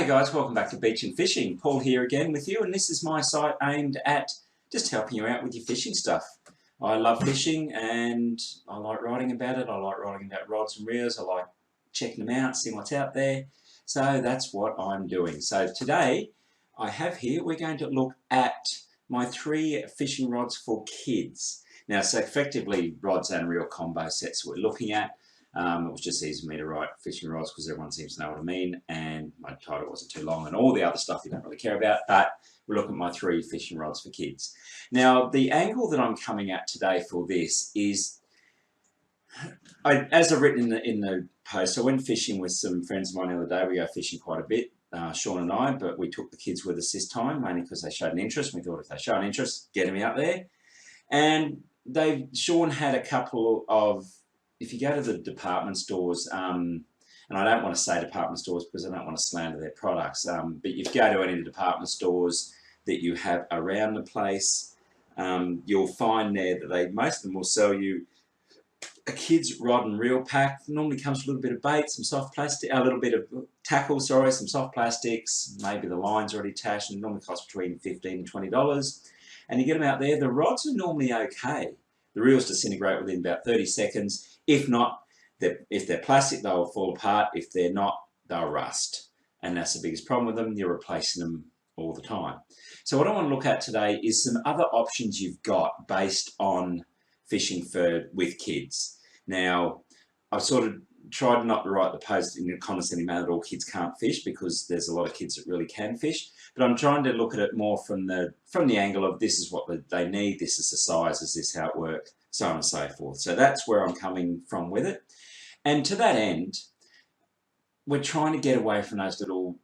Hey guys, welcome back to Beach and Fishing. Paul here again with you, and this is my site aimed at just helping you out with your fishing stuff. I love fishing and I like writing about it. I like writing about rods and reels. I like checking them out, seeing what's out there. So that's what I'm doing. So today I have here, we're going to look at my 3 fishing rods for kids. Now, so effectively rods and reel combo sets we're looking at. It was just easy for me to write fishing rods because everyone seems to know what I mean, and my title wasn't too long and all the other stuff you don't really care about, but we're looking at my 3 fishing rods for kids. Now, the angle that I'm coming at today for this is, as I've written in the post, I went fishing with some friends of mine the other day. We go fishing quite a bit, Sean and I, but we took the kids with us this time, mainly because they showed an interest. We thought if they show an interest, get them out there. And Sean had a couple of, if you go to the department stores, and I don't want to say department stores because I don't want to slander their products, but if you go to any of the department stores that you have around the place, you'll find there that most of them will sell you a kid's rod and reel pack. It normally comes with a little bit of bait, some soft plastic, a little bit of tackle, sorry, some soft plastics, maybe the line's already attached, and it normally costs between $15 and $20. And you get them out there, the rods are normally okay. The reels disintegrate within about 30 seconds. If not, if they're plastic, they'll fall apart. If they're not, they'll rust. And that's the biggest problem with them. You're replacing them all the time. So what I want to look at today is some other options you've got based on fishing with kids. Now, I've sort of tried not to write the post in a condescending manner that all kids can't fish, because there's a lot of kids that really can fish. But I'm trying to look at it more from the angle of this is what they need, this is the size, is this how it works, so on and so forth. So that's where I'm coming from with it. And to that end, we're trying to get away from those little,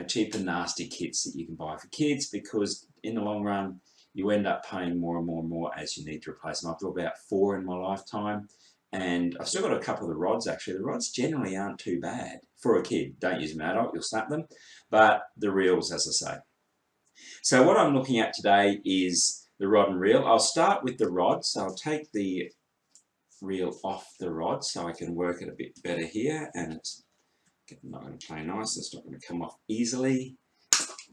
cheap and nasty kits that you can buy for kids, because in the long run, you end up paying more and more and more as you need to replace them. I've got about 4 in my lifetime, and I've still got a couple of the rods actually. The rods generally aren't too bad for a kid. Don't use them adult, you'll snap them. But the reels, as I say. So what I'm looking at today is the rod and reel. I'll start with the rod. So I'll take the reel off the rod so I can work it a bit better here, and it's not going to play nice. It's not going to come off easily.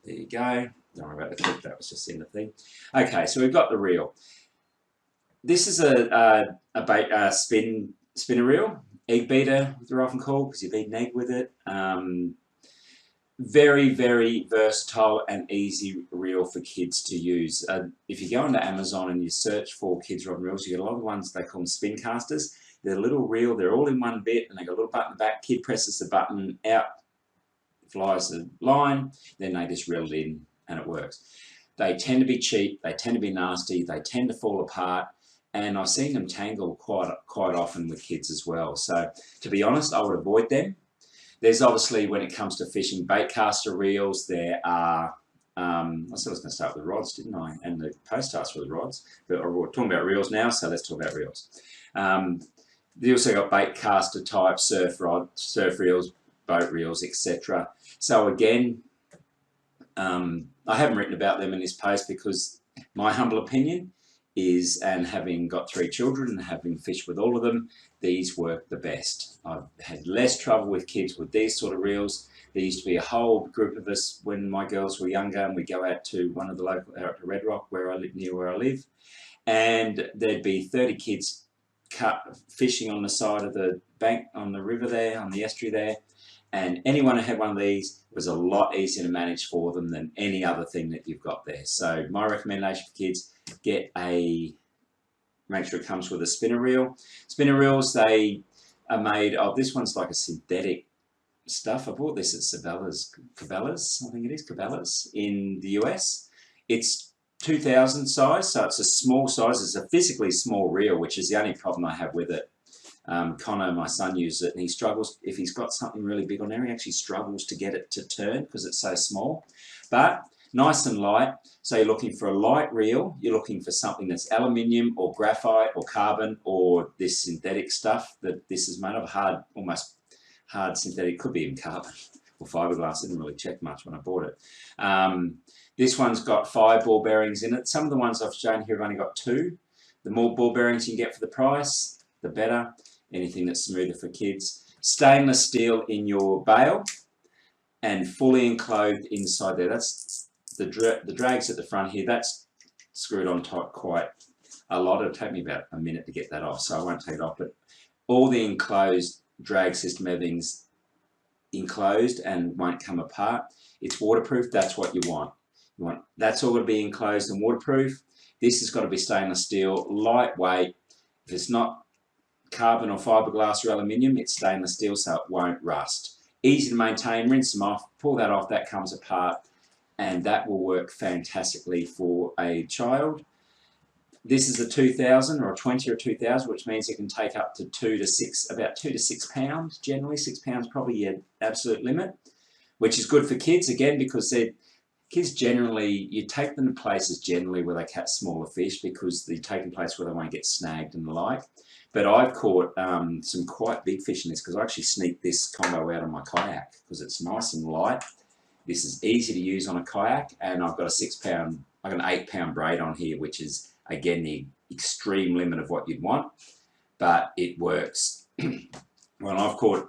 There you go. Don't worry about the clip, that was just in the thing. Okay, so we've got the reel. This is a spinner reel, egg beater, they're often called, because you beat an egg with it. Very, very versatile and easy reel for kids to use. If you go onto Amazon and you search for kids rod and reels, you get a lot of the ones they call them spin casters. They're a little reel, they're all in one bit, and they got a little button in the back. Kid presses the button, out flies the line, then they just reel it in and it works. They tend to be cheap, they tend to be nasty, they tend to fall apart, and I've seen them tangle quite often with kids as well. So to be honest, I would avoid them. There's obviously, when it comes to fishing, bait caster reels, there are, I said I was going to start with the rods, didn't I? And the post starts with the rods, but we're talking about reels now, so let's talk about reels. They also got bait caster type surf reels, boat reels, etc. So again, I haven't written about them in this post because my humble opinion is, and having got 3 children and having fished with all of them, these work the best. I've had less trouble with kids with these sort of reels. There used to be a whole group of us when my girls were younger, and we'd go out to one of the out to Red Rock, near where I live, and there'd be 30 kids fishing on the side of the bank, on the river there, on the estuary there. And anyone who had one of these was a lot easier to manage for them than any other thing that you've got there. So my recommendation for kids, make sure it comes with a spinner reel. Spinner reels, they are made of, this one's like a synthetic stuff. I bought this at Cabela's, I think it is, Cabela's in the US. It's 2000 size, so it's a small size. It's a physically small reel, which is the only problem I have with it. Connor, my son, uses it, and he struggles. If he's got something really big on there, he actually struggles to get it to turn because it's so small. But nice and light. So you're looking for a light reel. You're looking for something that's aluminium or graphite or carbon or this synthetic stuff that this is made of, almost hard synthetic, could be even carbon or fiberglass. I didn't really check much when I bought it. This one's got 5 ball bearings in it. Some of the ones I've shown here have only got 2. The more ball bearings you can get for the price, the better. Anything that's smoother for kids. Stainless steel in your bail and fully enclosed inside there. That's the drags at the front here. That's screwed on tight quite a lot. It'll take me about a minute to get that off, so I won't take it off. But all the enclosed drag system, everything's enclosed and won't come apart. It's waterproof. That's what you want. That's all going to be enclosed and waterproof. This has got to be stainless steel, lightweight. If it's not carbon or fiberglass or aluminium, it's stainless steel, so it won't rust. Easy to maintain. Rinse them off, pull that off, that comes apart, and that will work fantastically for a child. This is a 2000 or a 20 or 2000, which means it can take up to about 2 to 6 pounds. Generally, 6 pounds probably your absolute limit, which is good for kids again, because kids generally, you take them to places generally where they catch smaller fish, because they take them places where they won't get snagged and the like. But I've caught some quite big fish in this, because I actually sneaked this combo out on my kayak because it's nice and light. This is easy to use on a kayak, and I've got an 8 pound braid on here, which is again the extreme limit of what you'd want, but it works. Well, I've caught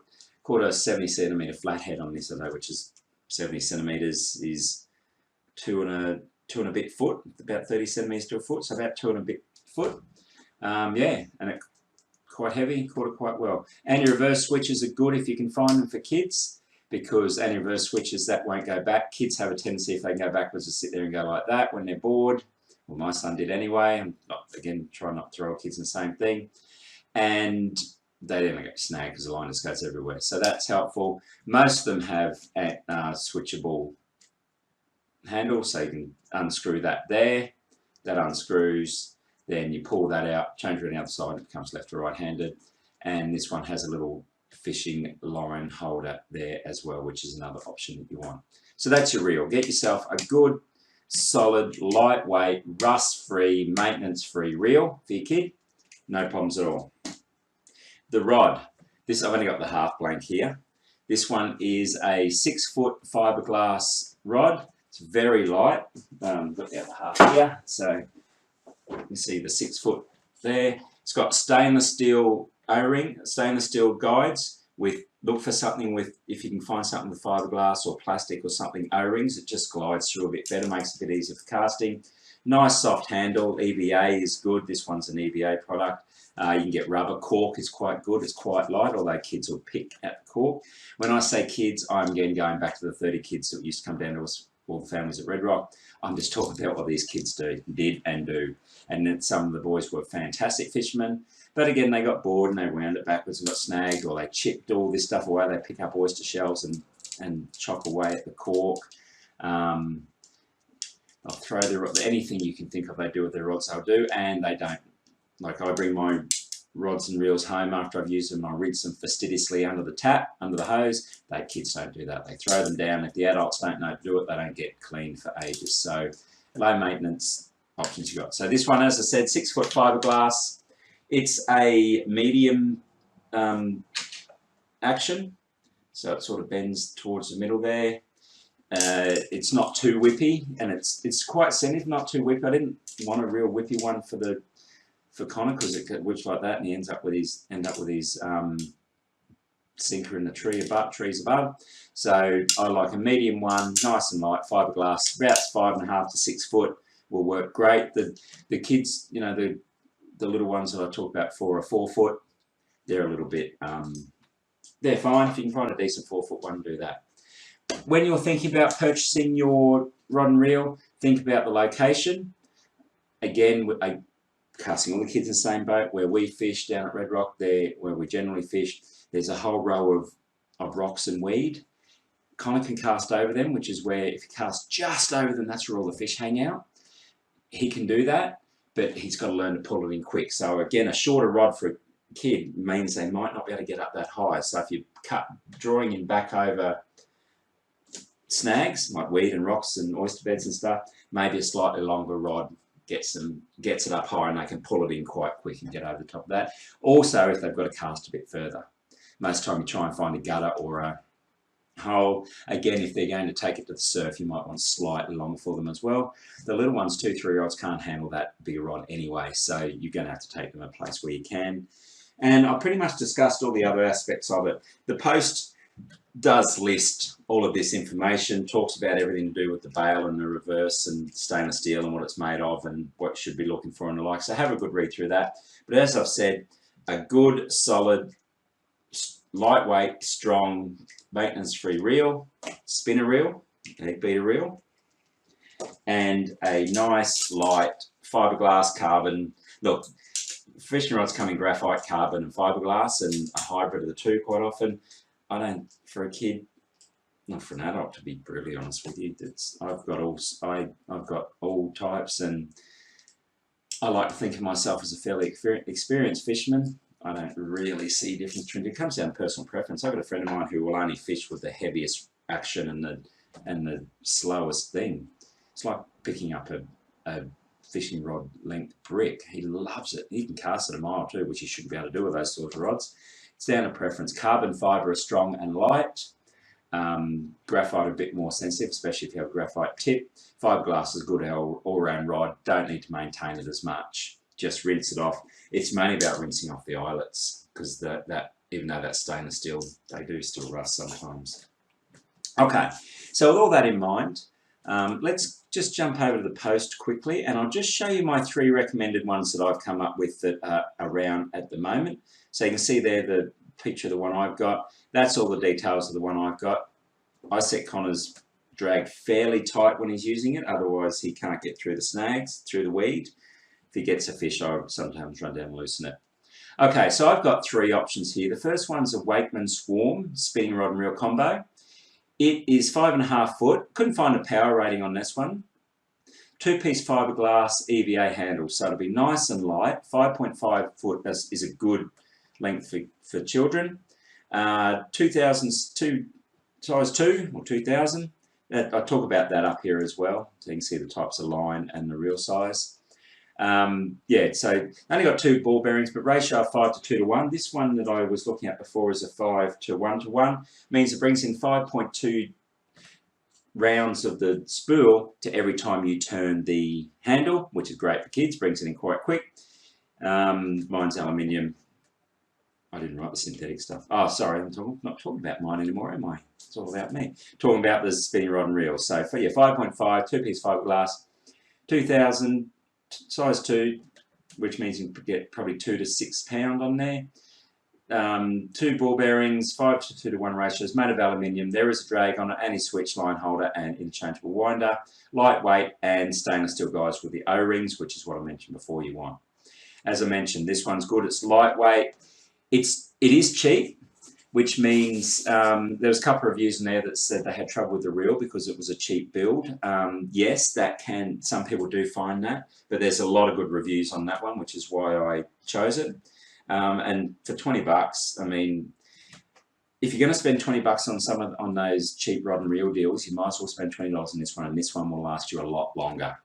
a 70 centimetre flathead on this, which is 70 centimetres is 2 and a bit foot, about 30 centimetres to a foot, so about 2 and a bit foot. Yeah, and it's quite heavy, caught it quite well. Anti-reverse switches are good if you can find them for kids, because anti-reverse switches, that won't go back. Kids have a tendency, if they can go backwards, to sit there and go like that when they're bored. Well, my son did anyway. I'm not, again, trying not to throw kids in the same thing. And they don't get snagged because the line just goes everywhere. So that's helpful. Most of them have a switchable handle, so you can unscrew that there. That unscrews. Then you pull that out, change it on the other side, it becomes left or right-handed. And this one has a little fishing line holder there as well, which is another option that you want. So that's your reel. Get yourself a good, solid, lightweight, rust-free, maintenance-free reel for your kid. No problems at all. The rod. This, I've only got the half blank here. This one is a 6-foot fiberglass rod. It's very light. Got the other half here. So you see the 6 foot there. It's got stainless steel O-ring, stainless steel guides. Look for something with, if you can find something with fiberglass or plastic or something O-rings, it just glides through a bit better, makes it a bit easier for casting. Nice soft handle. EVA is good. This one's an EVA product. You can get rubber. Cork is quite good. It's quite light, although kids will pick at the cork. When I say kids, I'm again going back to the 30 kids that used to come down to us, all the families at Red Rock. I'm just talking about what these kids did and do. And then some of the boys were fantastic fishermen. But again, they got bored and they wound it backwards and got snagged, or they chipped all this stuff away. They pick up oyster shells and chop away at the cork. They'll throw anything you can think of they do with their rods, they'll do, and they don't. Like, I bring my rods and reels home after I've used them, I rinse them fastidiously under the tap, under the hose. Kids don't do that. They throw them down. If the adults don't know to do it, they don't get cleaned for ages. So low maintenance options you got. So this one, as I said, 6 foot fiberglass. It's a medium action, so it sort of bends towards the middle there. It's not too whippy, and it's quite sensitive, not too whippy. I didn't want a real whippy one for Connor, because it whips like that, and he ends up with his sinker in the trees above. So I like a medium one, nice and light, fiberglass, about 5.5 to 6 foot, will work great. The kids, you know, the little ones that I talked about for a 4 foot, they're a little bit, they're fine. If you can find a decent 4 foot one, do that. When you're thinking about purchasing your rod and reel, think about the location. Again, casting all the kids in the same boat. Where we fish down at Red Rock, there where we generally fish, there's a whole row of rocks and weed. Connor can cast over them, which is where, if you cast just over them, that's where all the fish hang out. He can do that, but he's got to learn to pull it in quick. So again, a shorter rod for a kid means they might not be able to get up that high. So if you drawing him back over snags like weed and rocks and oyster beds and stuff, maybe a slightly longer rod gets it up higher, and they can pull it in quite quick and get over the top of that. Also, if they've got to cast a bit further, most time you try and find a gutter or a hole. Again, if they're going to take it to the surf, you might want slightly longer for them as well. The little ones, 2, 3 year olds, can't handle that bigger rod anyway, so you're going to have to take them a place where you can. And I pretty much discussed all the other aspects of it. The post does list all of this information, talks about everything to do with the bail and the reverse and stainless steel and what it's made of and what you should be looking for and the like. So have a good read through that. But as I've said, a good, solid, lightweight, strong, maintenance-free reel, spinner reel, egg beater reel, and a nice, light fiberglass carbon. Look, fishing rods come in graphite, carbon, and fiberglass, and a hybrid of the two quite often. I don't, for a kid, not for an adult, to be brutally honest with you. I've got all types, and I like to think of myself as a fairly experienced fisherman. I don't really see a difference between it. It comes down to personal preference. I've got a friend of mine who will only fish with the heaviest action and the slowest thing. It's like picking up a fishing rod length brick. He loves it. He can cast it a mile too, which he shouldn't be able to do with those sort of rods. It's down to preference. Carbon fibre is strong and light. Graphite a bit more sensitive, especially if you have a graphite tip. Fiberglass is good all-round rod. Don't need to maintain it as much. Just rinse it off. It's mainly about rinsing off the eyelets, because that even though that's stainless steel, they do still rust sometimes. Okay, so with all that in mind, let's just jump over to the post quickly, and I'll just show you my 3 recommended ones that I've come up with that are around at the moment. So you can see there the picture of the one I've got. That's all the details of the one I've got. I set Connor's drag fairly tight when he's using it, otherwise he can't get through the snags, through the weed. If he gets a fish, I sometimes run down and loosen it. Okay, so I've got 3 options here. The first one's a Wakeman Swarm spinning rod and reel combo. It is 5.5 foot. Couldn't find a power rating on this one. 2-piece fiberglass EVA handle, so it'll be nice and light. 5.5 foot is a good length for children. 2000 size 2 or 2000. I talk about that up here as well, so you can see the types of line and the reel size. Yeah, so only got 2 ball bearings, but ratio of 5 to 2 to 1. This one that I was looking at before is a 5 to 1 to 1. Means it brings in 5.2 rounds of the spool to every time you turn the handle, which is great for kids, brings it in quite quick. Mine's aluminium. I didn't write the synthetic stuff. Oh, sorry, I'm not talking about mine anymore, am I? It's all about me. Talking about the spinning rod and reel. So for your 5.5, 2-piece fiberglass, 2000, size 2, which means you can get probably 2 to 6 pound on there. 2 ball bearings, 5 to 2 to 1 ratios, made of aluminium. There is a drag on it, anti-switch, line holder, and interchangeable winder. Lightweight and stainless steel guides with the O-rings, which is what I mentioned before you want. As I mentioned, this one's good. It's lightweight. It is cheap, which means there was a couple of reviews in there that said they had trouble with the reel because it was a cheap build. Yes, some people do find that, but there's a lot of good reviews on that one, which is why I chose it. And for 20 bucks, I mean, if you're going to spend 20 bucks on those cheap rod and reel deals, you might as well spend $20 on this one, and this one will last you a lot longer.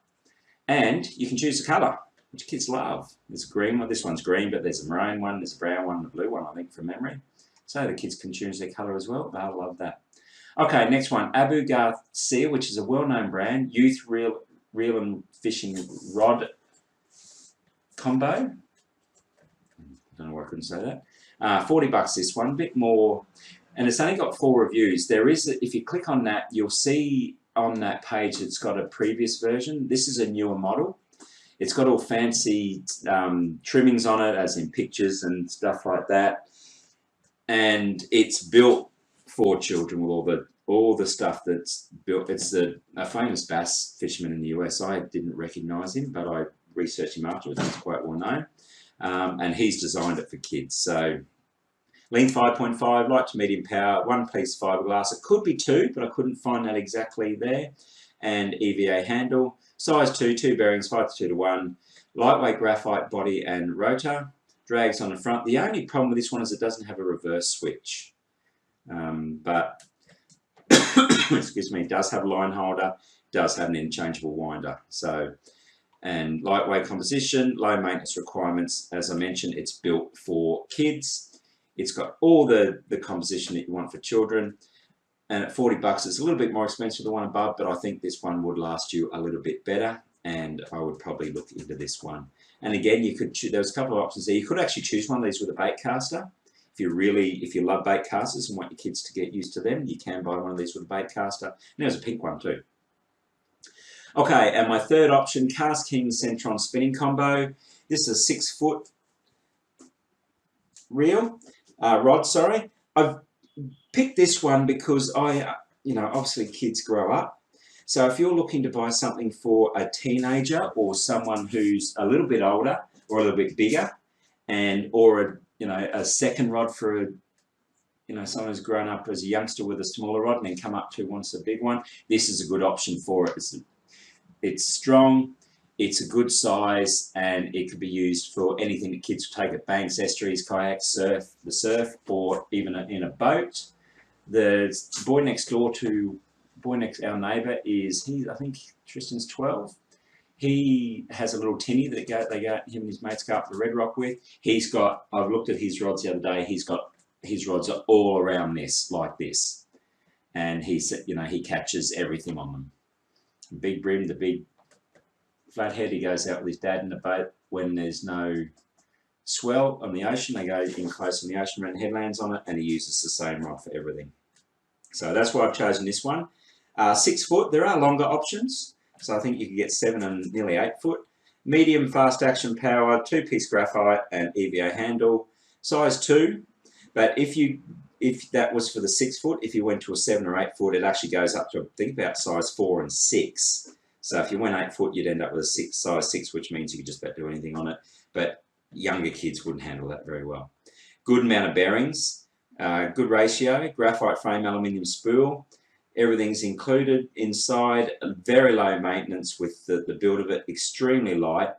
And you can choose the colour, which kids love. There's a green one. This one's green, but there's a maroon one, there's a brown one, and a blue one, I think, from memory. So the kids can choose their colour as well. They'll love that. Okay, next one, Abu Garcia, which is a well-known brand, youth reel and fishing rod combo. I don't know why I couldn't say that. 40 bucks this one, a bit more, and it's only got 4 reviews. There is, if you click on that, you'll see on that page it's got a previous version. This is a newer model. It's got all fancy trimmings on it, as in pictures and stuff like that. And it's built for children with all the stuff that's built. It's a famous bass fisherman in the US. I didn't recognise him, but I researched him afterwards. He's quite well known. And he's designed it for kids. So length 5.5, light to medium power, 1-piece fiberglass. It could be 2, but I couldn't find that exactly there. And EVA handle. Size 2, 2 bearings, 5 to 2 to 1. Lightweight graphite body and rotor. Drags on the front. The only problem with this one is it doesn't have a reverse switch. But, excuse me, it does have a line holder. Does have an interchangeable winder. So, and lightweight composition, low maintenance requirements. As I mentioned, it's built for kids. It's got all the composition that you want for children. And at 40 bucks, it's a little bit more expensive than the one above, but I think this one would last you a little bit better. and I would probably look into this one. And again, you could there was a couple of options there. You could actually choose one of these with a bait caster. If you love bait casters and want your kids to get used to them, you can buy one of these with a bait caster. And there's a pink one too. Okay, and my third option, Cast King Centron spinning combo. This is a 6 foot rod, sorry. I've picked this one because obviously kids grow up. So if you're looking to buy something for a teenager or someone who's a little bit older or a little bit bigger, or a second rod for someone who's grown up as a youngster with a smaller rod and then come up to wants a big one, this is a good option for it. It's strong, it's a good size, and it could be used for anything that kids will take at banks, estuaries, kayaks, surf, or even in a boat. The boy next, our neighbour, I think Tristan's 12. He has a little tinny that him and his mates go up the Red Rock with. I've looked at his rods the other day, his rods are all around this, like this. And he catches everything on them. Big brim, the big flathead, he goes out with his dad in the boat when there's no swell on the ocean. They go in close on the ocean, around headlands on it, and he uses the same rod for everything. So that's why I've chosen this one. 6 foot, there are longer options. So I think you can get 7 and nearly 8 foot. Medium fast action power, 2-piece graphite and EVA handle. Size 2, but if that was for the 6 foot, if you went to a 7 or 8 foot, it actually goes up to, I think, about size 4 and 6. So if you went 8 foot, you'd end up with a size 6, which means you could just about do anything on it. But younger kids wouldn't handle that very well. Good amount of bearings, good ratio, graphite frame, aluminium spool. Everything's included inside, very low maintenance with the build of it, extremely light,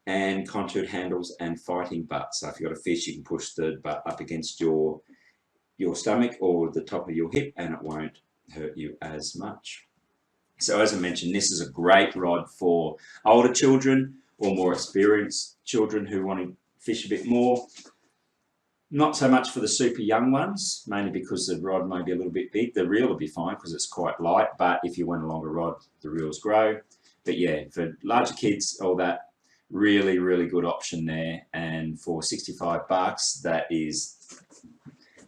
and contoured handles and fighting butt. So if you've got a fish, you can push the butt up against your stomach or the top of your hip and it won't hurt you as much. So as I mentioned, this is a great rod for older children or more experienced children who want to fish a bit more. Not so much for the super young ones, mainly because the rod may be a little bit big. The reel will be fine because it's quite light, but if you want a longer rod, the reels grow. But yeah, for larger kids, all that, really, really good option there. And for $65, that is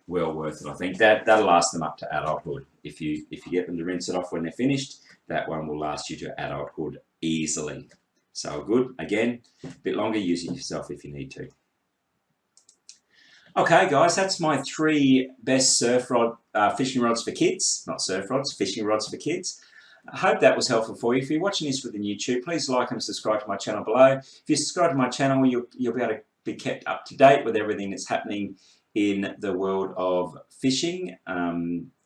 well worth it. I think that'll last them up to adulthood. If you get them to rinse it off when they're finished, that one will last you to adulthood easily. So good. Again, a bit longer, use it yourself if you need to. Okay, guys, that's my 3 best surf rod, fishing rods for kids. Not surf rods, fishing rods for kids. I hope that was helpful for you. If you're watching this within YouTube, please like and subscribe to my channel below. If you subscribe to my channel, you'll be able to be kept up to date with everything that's happening in the world of fishing.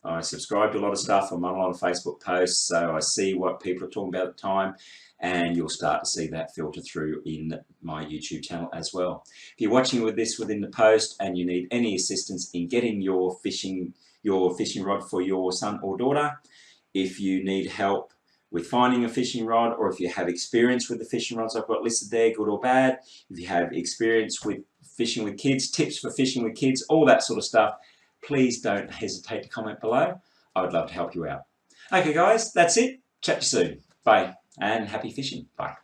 I subscribe to a lot of stuff. I'm on a lot of Facebook posts, so I see what people are talking about at the time, and you'll start to see that filter through in my YouTube channel as well. If you're watching with this within the post and you need any assistance in getting your fishing rod for your son or daughter, if you need help with finding a fishing rod, or if you have experience with the fishing rods I've got listed there, good or bad, if you have experience with fishing with kids, tips for fishing with kids, all that sort of stuff, please don't hesitate to comment below. I would love to help you out. Okay guys, that's it. Chat to you soon. Bye, and happy fishing. Bye.